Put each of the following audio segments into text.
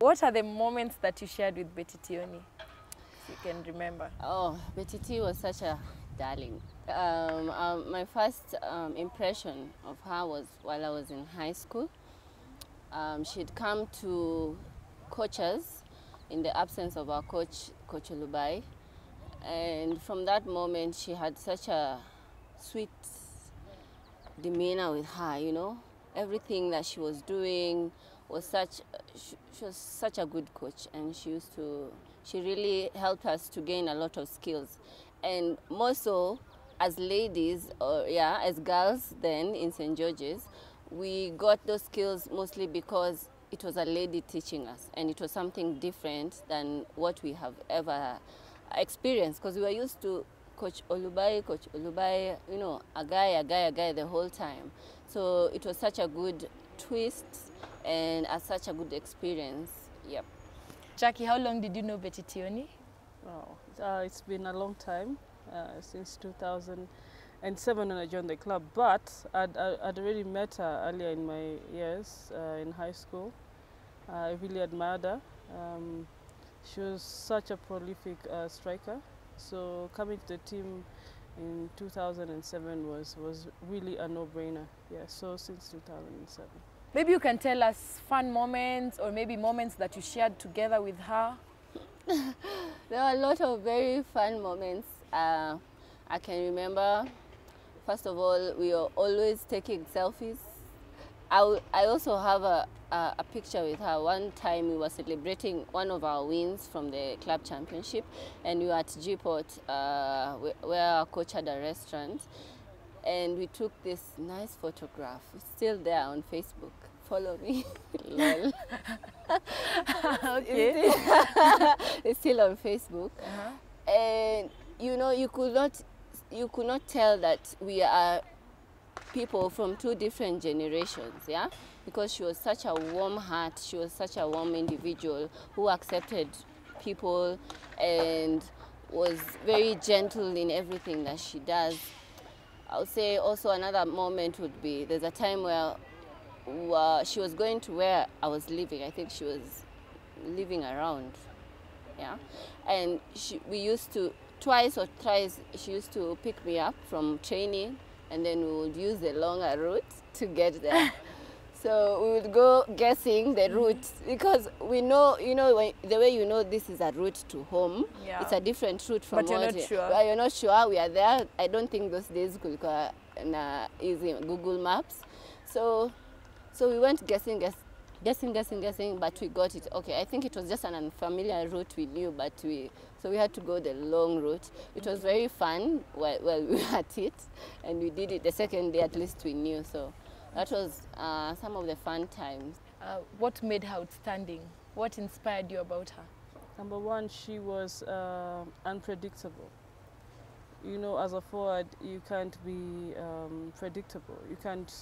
What are the moments that you shared with Betty Tioni, if you can remember? Oh, Betty T was such a darling. My first impression of her was while I was in high school. She'd come to coaches in the absence of our coach, Coach Olubai. And from that moment, she had such a sweet demeanor with her, you know. Everything that she was doing was she was such a good coach, and she really helped us to gain a lot of skills. And more so, as ladies, or yeah, as girls then in St. George's, we got those skills mostly because it was a lady teaching us, and it was something different than what we have ever experienced, because we were used to Coach Olubai, you know, a guy the whole time. So it was such a good twist and such a good experience. Yep. Jackie, how long did you know Betty Tioni? Oh, it's been a long time, since 2007 when I joined the club, but I'd already met her earlier in my years in high school. I really admired her. She was such a prolific striker. So coming to the team in 2007 was really a no-brainer. Yeah, so since 2007. Maybe you can tell us fun moments, or maybe moments that you shared together with her. There are a lot of very fun moments. I can remember, first of all, we were always taking selfies. I also have a picture with her. One time we were celebrating one of our wins from the club championship, and we were at G-Port where our coach had a restaurant, and we took this nice photograph. It's still there on Facebook. Follow me. Lol. Okay. It's still on Facebook. And you know, you could not tell that we are people from two different generations, yeah? Because she was such a warm heart, she was such a warm individual who accepted people and was very gentle in everything that she does. I would say also another moment would be, there's a time where she was going to where I was living. I think she was living around, yeah? And we used to, twice or thrice, she used to pick me up from training, and then we would use the longer route to get there. So we would go guessing the route, because we know, you know, the way you know this is a route to home, yeah. It's a different route from but you're not sure. Well, you're not sure. We are there. I don't think those days could go easy Google Maps. So we went guessing, but we got it. Okay, I think it was just an unfamiliar route we knew, but so we had to go the long route. It was very fun while we were at it, and we did it the second day. At least we knew. So that was some of the fun times. What made her outstanding? What inspired you about her? Number one, she was unpredictable. You know, as a forward, you can't be predictable. You can't.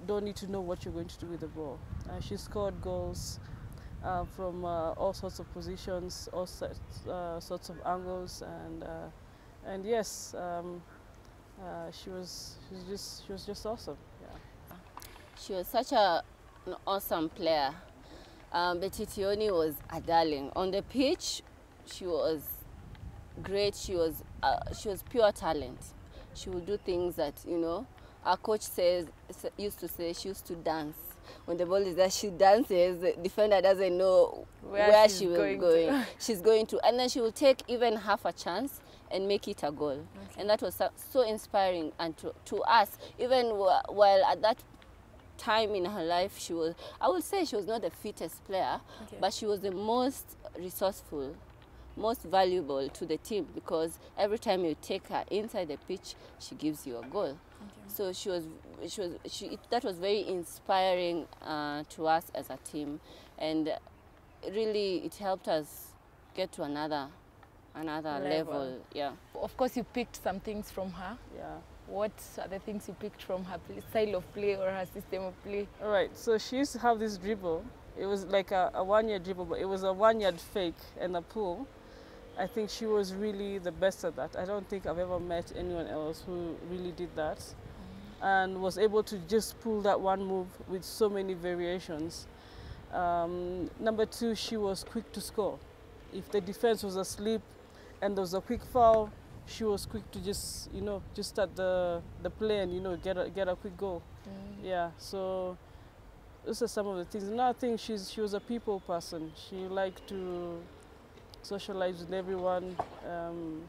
Don't need to know what you're going to do with the ball. She scored goals from all sorts of positions, all sorts of angles, and yes, she was just awesome. Yeah. She was such an awesome player. Betty Tioni was a darling. On the pitch, she was great. She was pure talent. She would do things that, you know, our coach used to say she used to dance. When the ball is there, she dances. The defender doesn't know where she will go. She's going to. And then she will take even half a chance and make it a goal. Okay. And that was so inspiring. And to us, even while at that time in her life, she was, I would say she was not the fittest player, okay, but she was the most resourceful, most valuable to the team, because every time you take her inside the pitch, she gives you a goal. So that was very inspiring to us as a team, and really it helped us get to another level. Yeah. Of course, you picked some things from her. Yeah. What are the things you picked from her style of play or her system of play? All right. So she used to have this dribble. It was like a 1-yard dribble, but it was a 1-yard fake and a pull. I think she was really the best at that. I don't think I've ever met anyone else who really did that, and was able to just pull that one move with so many variations. Number two, she was quick to score. If the defense was asleep and there was a quick foul, she was quick to just, you know, just start the play and, you know, get a quick goal. Yeah, so those are some of the things. Another thing, she was a people person. She liked to socialize with everyone,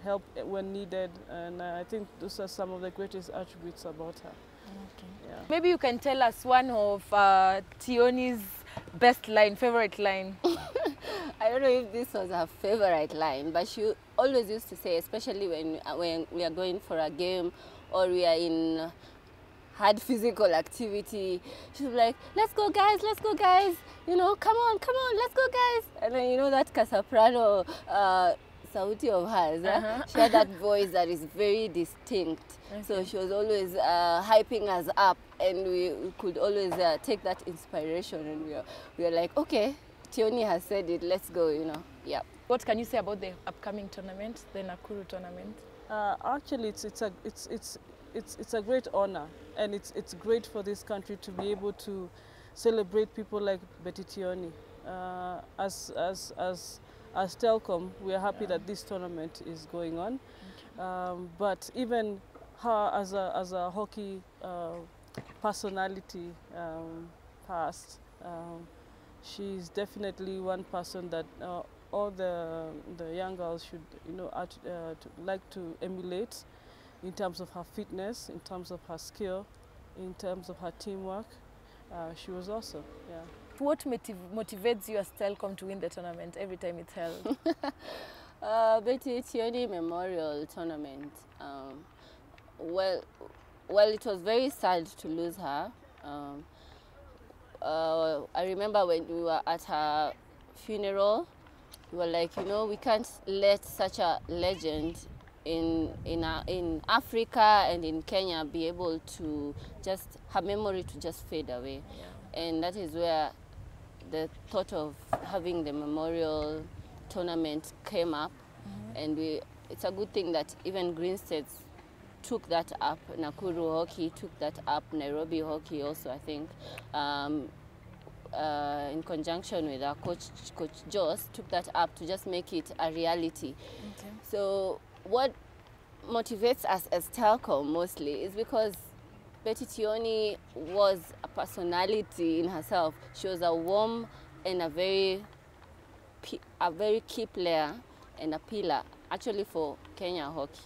help when needed, and I think those are some of the greatest attributes about her. Okay. Yeah. Maybe you can tell us one of Tioni's best line, favorite line. I don't know if this was her favorite line, but she always used to say, especially when we are going for a game or we are in hard physical activity, she's like, let's go guys, you know, come on, let's go guys. And then, you know, that soprano sauti of hers, she had that voice that is very distinct. Okay. So she was always hyping us up, and we could always take that inspiration, and we were like, okay, Tioni has said it, let's go, you know. Yeah. What can you say about the upcoming tournament, the Nakuru tournament? Actually, it's a great honor, and it's great for this country to be able to celebrate people like Betty Tioni. As Telkom, we are happy that this tournament is going on. Okay. But even her as a hockey personality past, she's definitely one person that all the young girls should, you know, like to emulate, in terms of her fitness, in terms of her skill, in terms of her teamwork. She was awesome. Yeah. What motivates you as Telkom to win the tournament every time it's held? Betty Tioni Memorial Tournament. Well, it was very sad to lose her. I remember when we were at her funeral, we were like, you know, we can't let such a legend in Africa and in Kenya be able to just, her memory to just fade away. Yeah. And that is where the thought of having the memorial tournament came up. And it's a good thing that even Green States took that up. Nakuru Hockey took that up. Nairobi Hockey also, I think, in conjunction with our coach Joss, took that up to just make it a reality. Okay. So what motivates us as Telkom mostly is because Betty Tioni was a personality in herself. She was a warm and a very key player and a pillar actually for Kenyan hockey,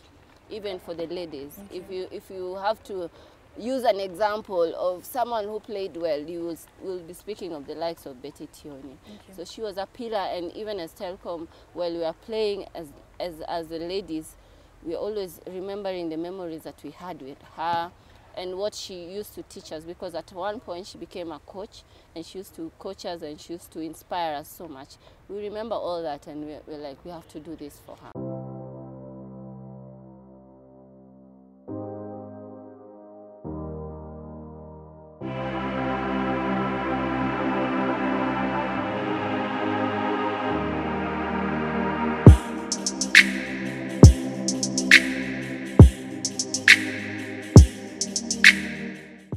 even for the ladies. Okay. If you have to use an example of someone who played well, you will be speaking of the likes of Betty Tioni. Okay. So she was a pillar, and even as Telkom, while we were playing as the ladies, we're always remembering the memories that we had with her and what she used to teach us, because at one point she became a coach and she used to coach us and she used to inspire us so much. We remember all that, and we're like, we have to do this for her.